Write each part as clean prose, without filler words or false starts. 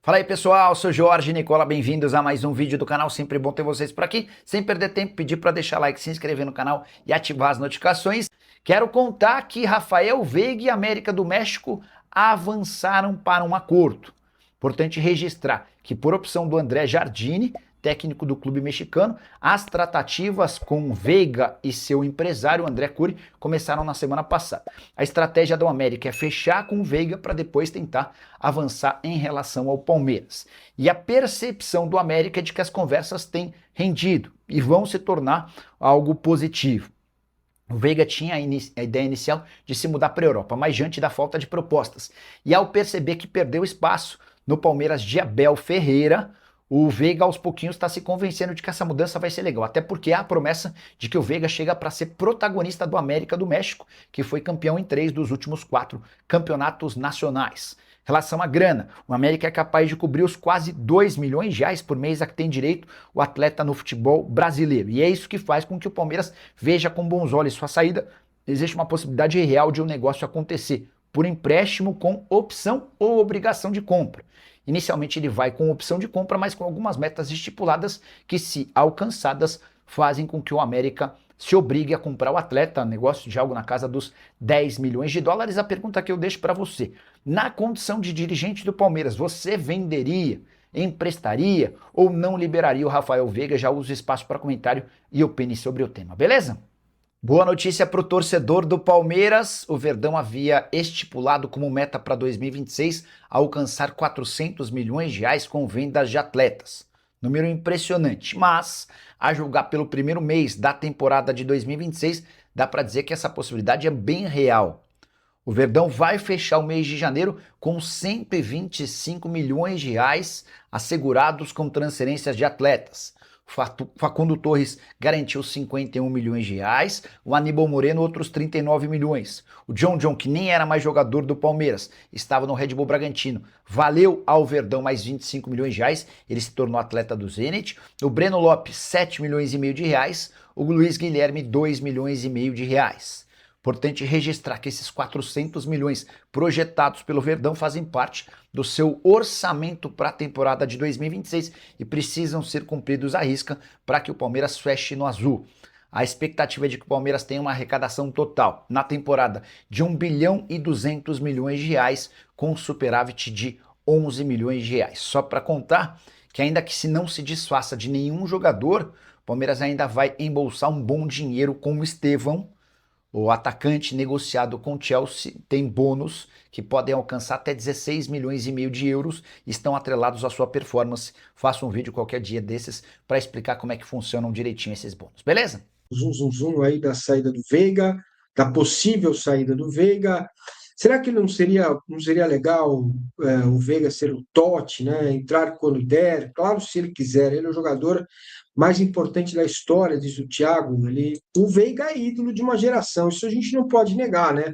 Fala aí pessoal, sou Jorge Nicola, bem-vindos a mais um vídeo do canal, sempre bom ter vocês por aqui. Sem perder tempo, pedir para deixar like, se inscrever no canal e ativar as notificações. Quero contar que Rafael Veiga e América do México avançaram para um acordo. Importante registrar que por opção do André Jardine, técnico do clube mexicano, as tratativas com Veiga e seu empresário André Curi começaram na semana passada. A estratégia do América é fechar com o Veiga para depois tentar avançar em relação ao Palmeiras. E a percepção do América é de que as conversas têm rendido e vão se tornar algo positivo. O Veiga tinha a ideia inicial de se mudar para a Europa, mas diante da falta de propostas. E ao perceber que perdeu espaço no Palmeiras de Abel Ferreira, o Veiga aos pouquinhos está se convencendo de que essa mudança vai ser legal, até porque há a promessa de que o Veiga chega para ser protagonista do América do México, que foi campeão em 3 dos últimos 4 campeonatos nacionais. Em relação à grana, o América é capaz de cobrir os quase 2 milhões de reais por mês a que tem direito o atleta no futebol brasileiro. E é isso que faz com que o Palmeiras veja com bons olhos sua saída. Existe uma possibilidade real de um negócio acontecer por empréstimo com opção ou obrigação de compra. Inicialmente ele vai com opção de compra, mas com algumas metas estipuladas que, se alcançadas, fazem com que o América se obrigue a comprar o atleta, negócio de algo na casa dos 10 milhões de dólares. A pergunta que eu deixo para você: na condição de dirigente do Palmeiras, você venderia, emprestaria ou não liberaria o Rafael Veiga? Já uso espaço para comentário e opine sobre o tema, beleza? Boa notícia para o torcedor do Palmeiras. O Verdão havia estipulado como meta para 2026 alcançar 400 milhões de reais com vendas de atletas. Número impressionante, mas a julgar pelo primeiro mês da temporada de 2026, dá para dizer que essa possibilidade é bem real. O Verdão vai fechar o mês de janeiro com 125 milhões de reais assegurados com transferências de atletas. Facundo Torres garantiu 51 milhões de reais, o Aníbal Moreno outros 39 milhões. O John, que nem era mais jogador do Palmeiras, estava no Red Bull Bragantino, valeu ao Verdão mais 25 milhões de reais, ele se tornou atleta do Zenit. O Breno Lopes, 7 milhões e meio de reais, o Luiz Guilherme, 2 milhões e meio de reais. Importante registrar que esses 400 milhões projetados pelo Verdão fazem parte do seu orçamento para a temporada de 2026 e precisam ser cumpridos à risca para que o Palmeiras feche no azul. A expectativa é de que o Palmeiras tenha uma arrecadação total na temporada de 1 bilhão e 200 milhões de reais, com um superávit de 11 milhões de reais. Só para contar que, ainda que se não se desfaça de nenhum jogador, o Palmeiras ainda vai embolsar um bom dinheiro com o Estevão. O atacante negociado com o Chelsea tem bônus que podem alcançar até 16 milhões e meio de euros e estão atrelados à sua performance. Faço um vídeo qualquer dia desses para explicar como é que funcionam direitinho esses bônus, beleza? Zum aí da saída do Veiga, da possível saída do Veiga. Será que não seria legal o Veiga ser o Totti, né? Entrar quando der? Claro, se ele quiser, ele é o jogador mais importante da história, diz o Thiago. O Veiga é ídolo de uma geração, isso a gente não pode negar, né?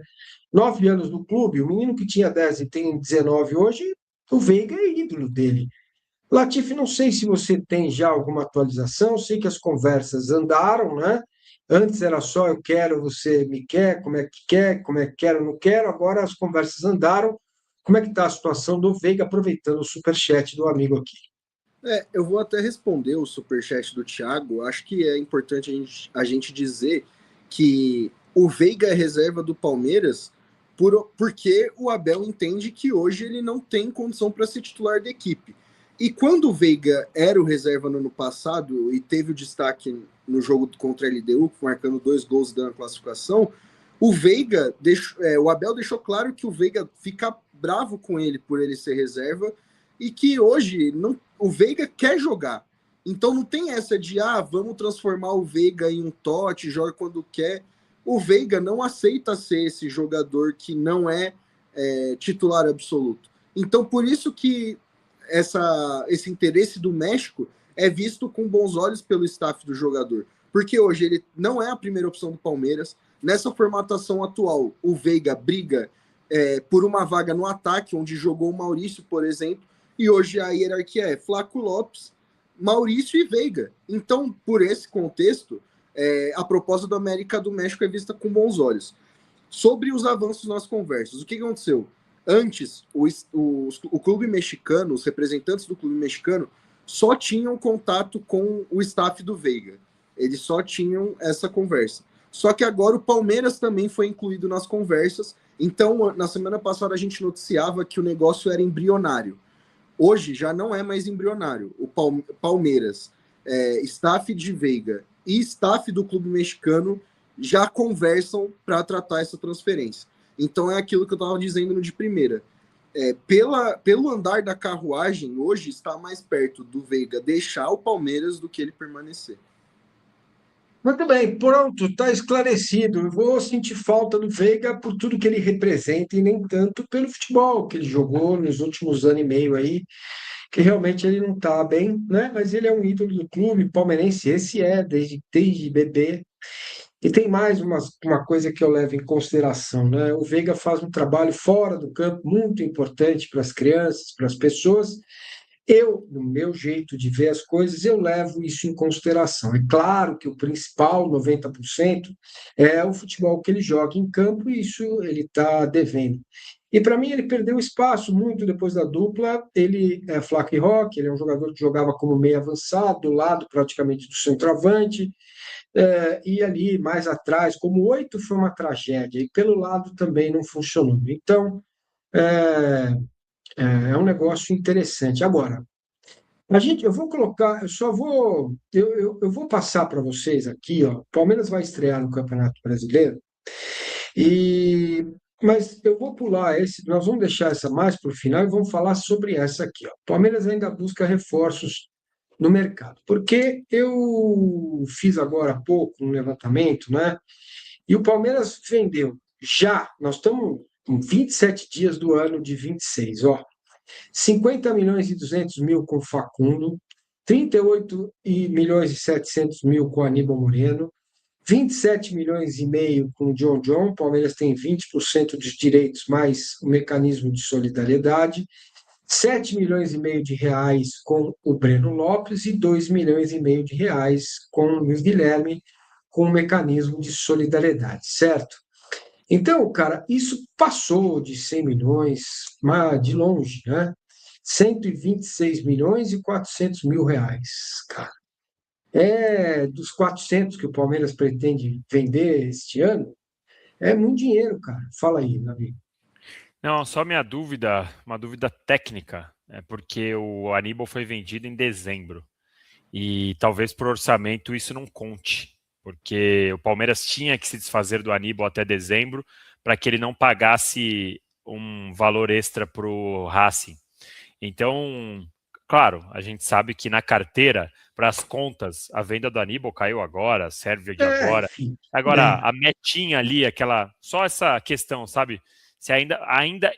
9 anos no clube, o menino que tinha 10 e tem 19 hoje, o Veiga é ídolo dele. Latifi, não sei se você tem já alguma atualização, sei que as conversas andaram, né? Antes era só eu quero, você me quer, como é que quero, não quero, agora as conversas andaram. Como é que está a situação do Veiga, aproveitando o superchat do amigo aqui? Eu vou até responder o superchat do Thiago. Acho que é importante a gente dizer que o Veiga é reserva do Palmeiras porque o Abel entende que hoje ele não tem condição para ser titular da equipe. E quando o Veiga era o reserva no ano passado e teve o destaque no jogo contra a LDU, marcando 2 gols dando a classificação, o Abel deixou claro que o Veiga fica bravo com ele por ele ser reserva e que hoje o Veiga quer jogar. Então não tem essa de, vamos transformar o Veiga em um Totti, joga quando quer. O Veiga não aceita ser esse jogador que não é titular absoluto. Então por isso que esse interesse do México é visto com bons olhos pelo staff do jogador. Porque hoje ele não é a primeira opção do Palmeiras. Nessa formatação atual, o Veiga briga por uma vaga no ataque, onde jogou o Maurício, por exemplo, e hoje a hierarquia é Flaco Lopes, Maurício e Veiga. Então, por esse contexto, a proposta do América do México é vista com bons olhos. Sobre os avanços nas conversas, o que aconteceu? Antes, o clube mexicano, os representantes do clube mexicano, só tinham contato com o staff do Veiga. Eles só tinham essa conversa. Só que agora o Palmeiras também foi incluído nas conversas. Então, na semana passada, a gente noticiava que o negócio era embrionário. Hoje já não é mais embrionário. O Palmeiras, staff de Veiga e staff do clube mexicano já conversam para tratar essa transferência. Então é aquilo que eu estava dizendo no de primeira. Pelo andar da carruagem, hoje está mais perto do Veiga deixar o Palmeiras do que ele permanecer. Muito bem, pronto, está esclarecido. Eu vou sentir falta do Veiga por tudo que ele representa e nem tanto pelo futebol que ele jogou nos últimos anos e meio aí, que realmente ele não está bem, né? Mas ele é um ídolo do clube palmeirense, esse desde bebê. E tem mais uma coisa que eu levo em consideração, né? O Veiga faz um trabalho fora do campo muito importante para as crianças, para as pessoas. Eu, no meu jeito de ver as coisas, eu levo isso em consideração. É claro que o principal, 90%, é o futebol que ele joga em campo, e isso ele está devendo. E para mim ele perdeu espaço muito depois da dupla. Ele é Flaco e Roque, ele é um jogador que jogava como meio avançado, do lado praticamente do centroavante, e ali mais atrás, como 8 foi uma tragédia, e pelo lado também não funcionou. Então, é, é um negócio interessante. Agora, eu vou colocar, eu vou passar para vocês aqui, ó. O Palmeiras vai estrear no Campeonato Brasileiro, e mas eu vou pular esse, nós vamos deixar essa mais para o final e vamos falar sobre essa aqui, ó. O Palmeiras ainda busca reforços no mercado, porque eu fiz agora há pouco um levantamento, né? E o Palmeiras vendeu já, nós estamos com 27 dias do ano de 26, ó. 50 milhões e 200 mil com Facundo, 38 milhões e 700 mil com Aníbal Moreno, 27 milhões e meio com o John. O Palmeiras tem 20% dos direitos mais o mecanismo de solidariedade, 7 milhões e meio de reais com o Breno Lopes e 2 milhões e meio de reais com o Luiz Guilherme, com o mecanismo de solidariedade, certo? Então, cara, isso passou de 100 milhões, mas de longe, né? 126 milhões e 400 mil reais, cara. Dos 400 que o Palmeiras pretende vender este ano, é muito dinheiro, cara. Fala aí, Davi. Não, só minha dúvida, uma dúvida técnica, é porque o Aníbal foi vendido em dezembro e talvez por orçamento isso não conte, porque o Palmeiras tinha que se desfazer do Aníbal até dezembro para que ele não pagasse um valor extra para o Racing. Então, claro, a gente sabe que na carteira, para as contas, a venda do Aníbal caiu agora, serve de agora. Enfim, Agora, a metinha ali, só essa questão, sabe? Se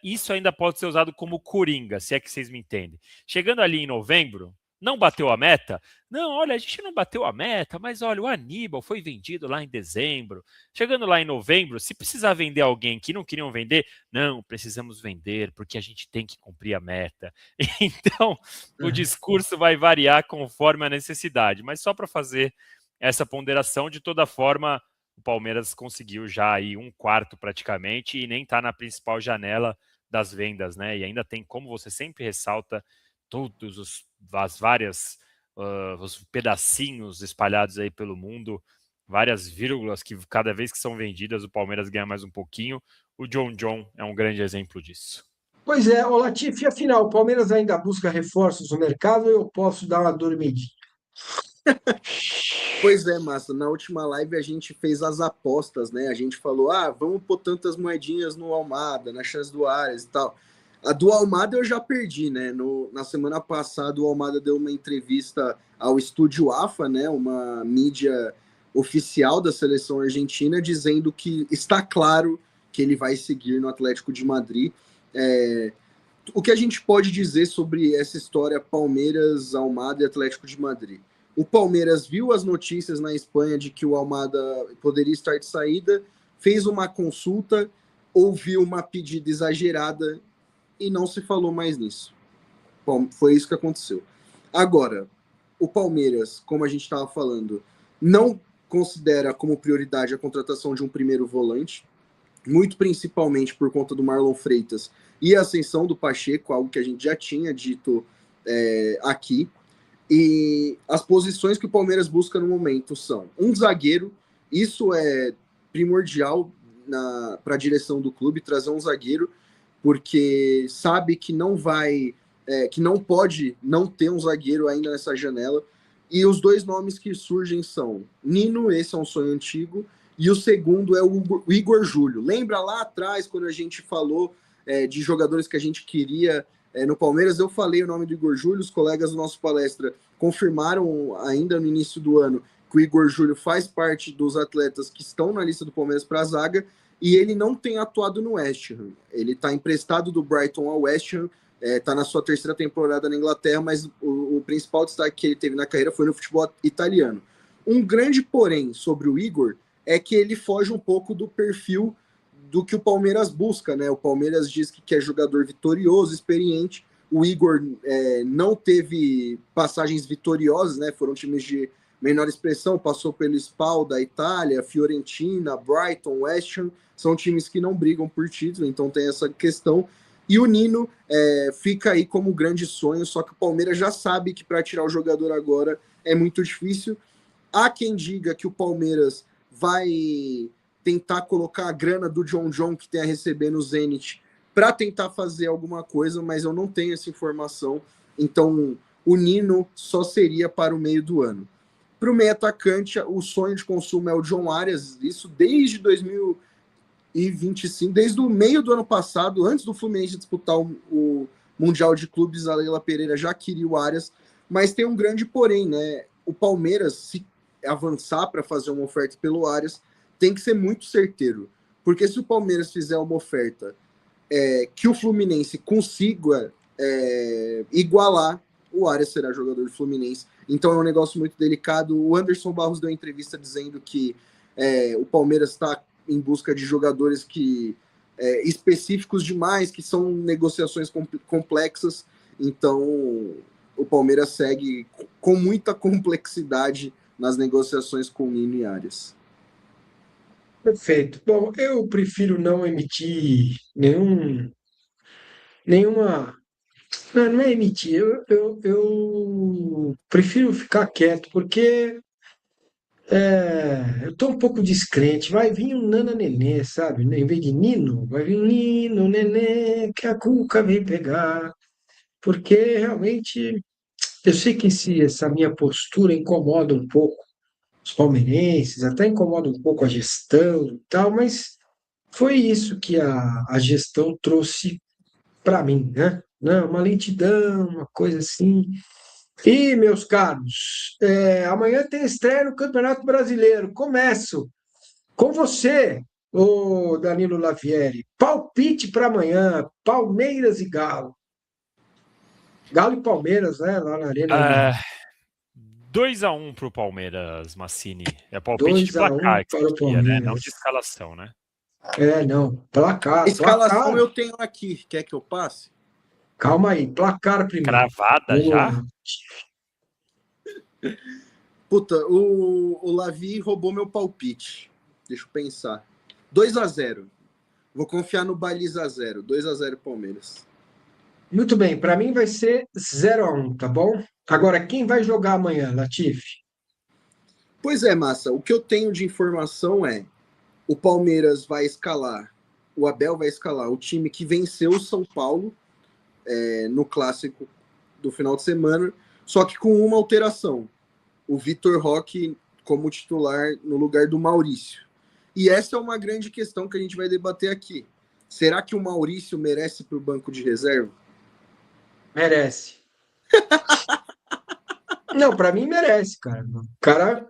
isso ainda pode ser usado como coringa, se é que vocês me entendem. Chegando ali em novembro, não bateu a meta? Não, olha, a gente não bateu a meta, mas olha, o Aníbal foi vendido lá em dezembro. Chegando lá em novembro, se precisar vender alguém que não queriam vender, não, precisamos vender porque a gente tem que cumprir a meta. Então, o discurso vai variar conforme a necessidade, mas só para fazer essa ponderação, de toda forma, o Palmeiras conseguiu já aí 1/4 praticamente e nem está na principal janela das vendas, né? E ainda tem, como você sempre ressalta, todos as várias os pedacinhos espalhados aí pelo mundo, várias vírgulas que cada vez que são vendidas o Palmeiras ganha mais um pouquinho. O John é um grande exemplo disso. Pois é, ô Latifi, afinal, o Palmeiras ainda busca reforços no mercado, ou eu posso dar uma dormidinha? Pois é, Massa, na última live a gente fez as apostas, né? A gente falou, vamos pôr tantas moedinhas no Almada, na chance do Ares e tal. A do Almada eu já perdi, né? Na semana passada o Almada deu uma entrevista ao Estúdio AFA, né? Uma mídia oficial da seleção argentina, dizendo que está claro que ele vai seguir no Atlético de Madrid. O que a gente pode dizer sobre essa história Palmeiras, Almada e Atlético de Madrid? O Palmeiras viu as notícias na Espanha de que o Almada poderia estar de saída, fez uma consulta, ouviu uma pedida exagerada e não se falou mais nisso. Bom, foi isso que aconteceu. Agora, o Palmeiras, como a gente estava falando, não considera como prioridade a contratação de um primeiro volante. muito principalmente por conta do Marlon Freitas e a ascensão do Pacheco, algo que a gente já tinha dito aqui. E as posições que o Palmeiras busca no momento são um zagueiro, isso é primordial para a direção do clube, trazer um zagueiro, porque sabe que não vai, que não pode não ter um zagueiro ainda nessa janela. E os dois nomes que surgem são Nino, esse é um sonho antigo, e o segundo é o Igor Júlio. Lembra lá atrás, quando a gente falou de jogadores que a gente queria no Palmeiras, eu falei o nome do Igor Júlio, os colegas do nosso palestra confirmaram ainda no início do ano que o Igor Júlio faz parte dos atletas que estão na lista do Palmeiras para a zaga, e ele não tem atuado no West Ham. Ele está emprestado do Brighton ao West Ham, está na sua terceira temporada na Inglaterra, mas o principal destaque que ele teve na carreira foi no futebol italiano. Um grande porém sobre o Igor é que ele foge um pouco do perfil do que o Palmeiras busca, né? O Palmeiras diz que quer jogador vitorioso, experiente. O Igor não teve passagens vitoriosas, né? Foram times de menor expressão, passou pelo Spal da Itália, Fiorentina, Brighton, West Ham, são times que não brigam por título, então tem essa questão. E o Nino fica aí como grande sonho, só que o Palmeiras já sabe que para tirar o jogador agora é muito difícil. Há quem diga que o Palmeiras vai tentar colocar a grana do John que tem a receber no Zenit para tentar fazer alguma coisa, mas eu não tenho essa informação. Então, o Nino só seria para o meio do ano. Para o meio atacante, o sonho de consumo é o John Arias, isso desde 2025, desde o meio do ano passado, antes do Fluminense disputar o Mundial de Clubes, a Leila Pereira já queria o Arias, mas tem um grande porém, né? O Palmeiras, se avançar para fazer uma oferta pelo Arias, tem que ser muito certeiro, porque se o Palmeiras fizer uma oferta que o Fluminense consiga igualar, o Arias será jogador do Fluminense. Então é um negócio muito delicado. O Anderson Barros deu uma entrevista dizendo que o Palmeiras está em busca de jogadores específicos demais, que são negociações complexas. Então o Palmeiras segue com muita complexidade nas negociações com Nino e Arias. Perfeito. Bom, eu prefiro não emitir nenhuma. Não é emitir, eu prefiro ficar quieto, porque eu estou um pouco descrente. Vai vir um Nana Nenê, sabe? Em vez de Nino, vai vir um Nino, Nenê, que a Cuca vem pegar. Porque realmente eu sei que essa minha postura incomoda um pouco os palmeirenses, até incomoda um pouco a gestão e tal, mas foi isso que a gestão trouxe para mim, né? Não, uma lentidão, uma coisa assim. E, meus caros, amanhã tem estreia no Campeonato Brasileiro. Começo com você, o Danilo Lavieri. Palpite para amanhã, Palmeiras e Galo. Galo e Palmeiras, né? Lá na Arena. 2-1 para o Palmeiras, Massini. É palpite de 2-1 placar que para você o queria, né? Não Palmeiras. de escalação, né? Não. Placar, Escalação placar. eu tenho aqui. Quer que eu passe? Calma aí, placar primeiro. Cravada Vamos já? lá. Puta, o Lavi roubou meu palpite. Deixa eu pensar. 2-0. Vou confiar no Baliza 0. 2-0 Palmeiras. Muito bem, para mim vai ser 0-1, tá bom? Agora, quem vai jogar amanhã, Latifi? Pois é, Massa. O que eu tenho de informação é o Palmeiras vai escalar, o Abel vai escalar o time que venceu o São Paulo no clássico do final de semana, só que com uma alteração. O Vitor Roque como titular no lugar do Maurício. E essa é uma grande questão que a gente vai debater aqui. Será que o Maurício merece para o banco de reserva? Merece. Não, para mim merece, cara.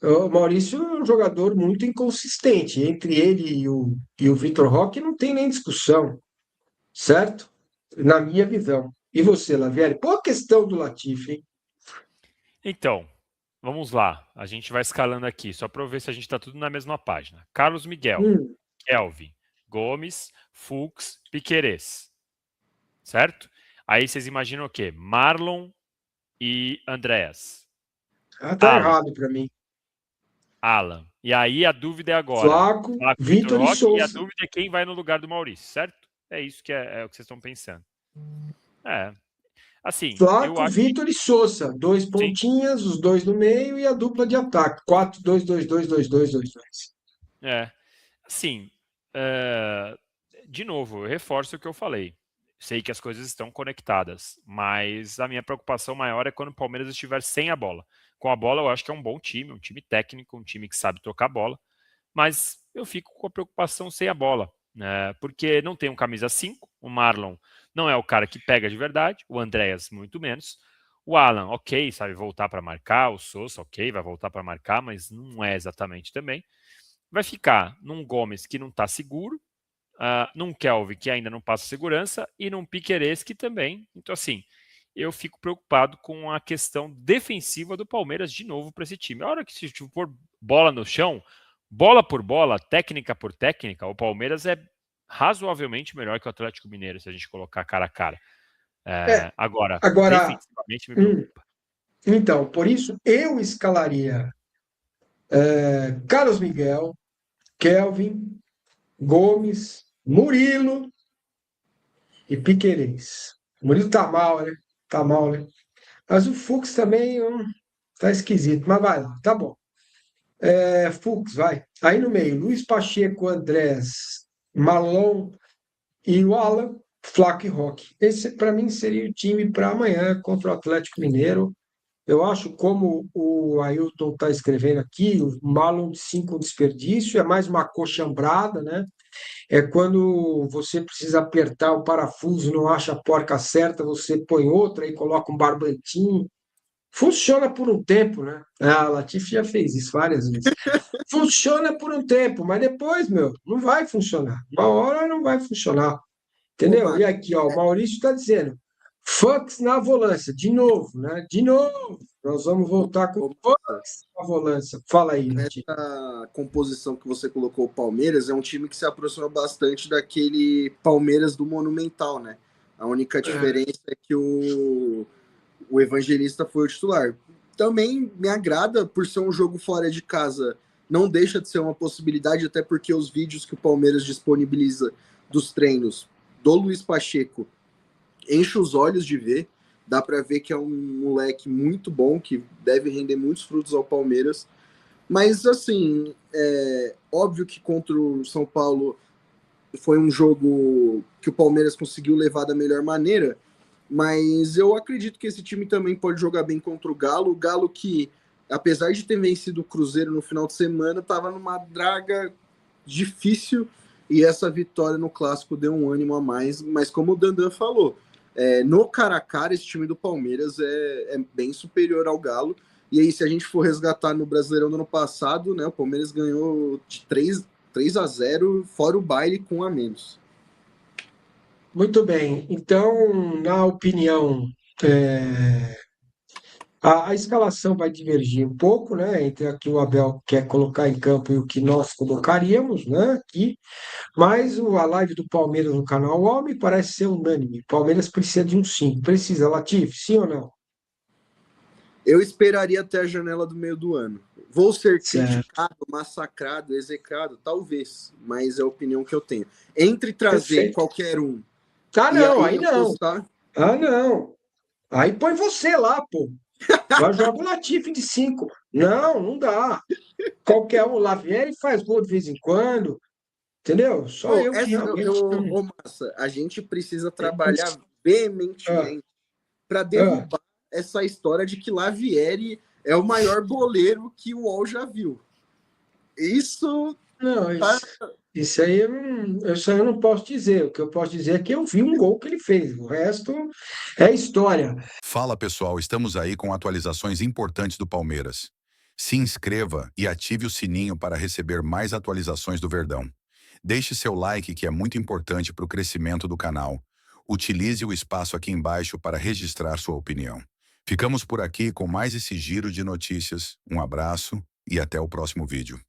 O Maurício é um jogador muito inconsistente. Entre ele e o Vitor Roque não tem nem discussão, certo? Na minha visão. E você, Lavieri? Boa questão do Latifi, hein? Então, vamos lá. A gente vai escalando aqui, só para ver se a gente está tudo na mesma página. Carlos Miguel, Kelvin, Gomes, Fux, Piquerez. Certo? Aí vocês imaginam o quê? Marlon e Andréas. Tá Alan. errado para mim. Alan. E aí a dúvida é agora. Flaco, Vitor e Roque, e a Souza. dúvida é quem vai no lugar do Maurício, certo? É isso que é o que vocês estão pensando. Assim, eu Flaco, acho Vitor e Souza. 2 sim. pontinhas, os 2 no meio e a dupla de ataque. 4-2-2-2-2-2-2-2. Assim, de novo, eu reforço o que eu falei. Sei que as coisas estão conectadas, mas a minha preocupação maior é quando o Palmeiras estiver sem a bola. Com a bola, eu acho que é um bom time, um time técnico, um time que sabe tocar bola, mas eu fico com a preocupação sem a bola, né? Porque não tem um camisa 5, o Marlon não é o cara que pega de verdade, o Andréas muito menos. O Alan, ok, sabe voltar para marcar, o Sousa, ok, vai voltar para marcar, mas não é exatamente também. Vai ficar num Gomes que não está seguro, num Kelvin que ainda não passa segurança e num Piquerez que também. Então, assim, eu fico preocupado com a questão defensiva do Palmeiras de novo para esse time. A hora que se for bola no chão, bola por bola, técnica por técnica, o Palmeiras é razoavelmente melhor que o Atlético Mineiro, se a gente colocar cara a cara. Agora, defensivamente me preocupa. Então, por isso eu escalaria Carlos Miguel, Kelvin, Gomes, Murilo e Piquerez. O Murilo tá mal, né? Tá mal, né? Mas o Fux também tá esquisito, mas vai lá, tá bom. Fux, vai. Aí no meio, Luiz Pacheco, Andrés, Malon e o Alan, Flaco e Roque. Esse, para mim, seria o time para amanhã contra o Atlético Mineiro. Eu acho, como o Ailton está escrevendo aqui, o Malon de 5 desperdício, é mais uma coxambrada, né? É quando você precisa apertar o parafuso, não acha a porca certa, você põe outra e coloca um barbantinho. Funciona por um tempo, né? A Latifi já fez isso várias vezes. Funciona por um tempo, mas depois, meu, não vai funcionar. Uma hora não vai funcionar. Entendeu? E aqui, ó, o Maurício está dizendo, Fux na volância, de novo, né? De novo. Nós vamos voltar com Fux na volância. Fala aí, Latifi. Essa composição que você colocou, o Palmeiras, é um time que se aproxima bastante daquele Palmeiras do Monumental, né? A única diferença é que o Evangelista foi o titular. Também me agrada por ser um jogo fora de casa. Não deixa de ser uma possibilidade, até porque os vídeos que o Palmeiras disponibiliza dos treinos do Luiz Pacheco enche os olhos de ver. Dá para ver que é um moleque muito bom, que deve render muitos frutos ao Palmeiras. Mas, assim, óbvio que contra o São Paulo foi um jogo que o Palmeiras conseguiu levar da melhor maneira, mas eu acredito que esse time também pode jogar bem contra o Galo. O Galo que, apesar de ter vencido o Cruzeiro no final de semana, estava numa draga difícil e essa vitória no Clássico deu um ânimo a mais. Mas como o Dandan falou, no cara a cara, esse time do Palmeiras é bem superior ao Galo. E aí, se a gente for resgatar no Brasileirão do ano passado, né, o Palmeiras ganhou de 3-0, fora o baile com um a menos. Muito bem. Então, na opinião, a escalação vai divergir um pouco, né, entre o que o Abel quer colocar em campo e o que nós colocaríamos, né, aqui. Mas a live do Palmeiras no canal UOL me parece ser unânime. Palmeiras precisa de um 5. Precisa, Latifi, sim ou não? Eu esperaria até a janela do meio do ano. Vou ser Certo. criticado, massacrado, execrado? Talvez, mas é a opinião que eu tenho. Entre trazer Perfeito. qualquer um Não, aí aí não. apostar... Não. Aí põe você lá, pô. Vai jogar o Latifi de 5. Não dá. Qualquer um, Lavieri faz gol de vez em quando, entendeu? Só eu que realmente... Massa, a gente precisa trabalhar veementemente para derrubar essa história de que Lavieri é o maior goleiro que o UOL já viu. Isso... Isso aí eu não posso dizer. O que eu posso dizer é que eu vi um gol que ele fez. O resto é história. Fala, pessoal. Estamos aí com atualizações importantes do Palmeiras. Se inscreva e ative o sininho para receber mais atualizações do Verdão. Deixe seu like, que é muito importante para o crescimento do canal. Utilize o espaço aqui embaixo para registrar sua opinião. Ficamos por aqui com mais esse giro de notícias. Um abraço e até o próximo vídeo.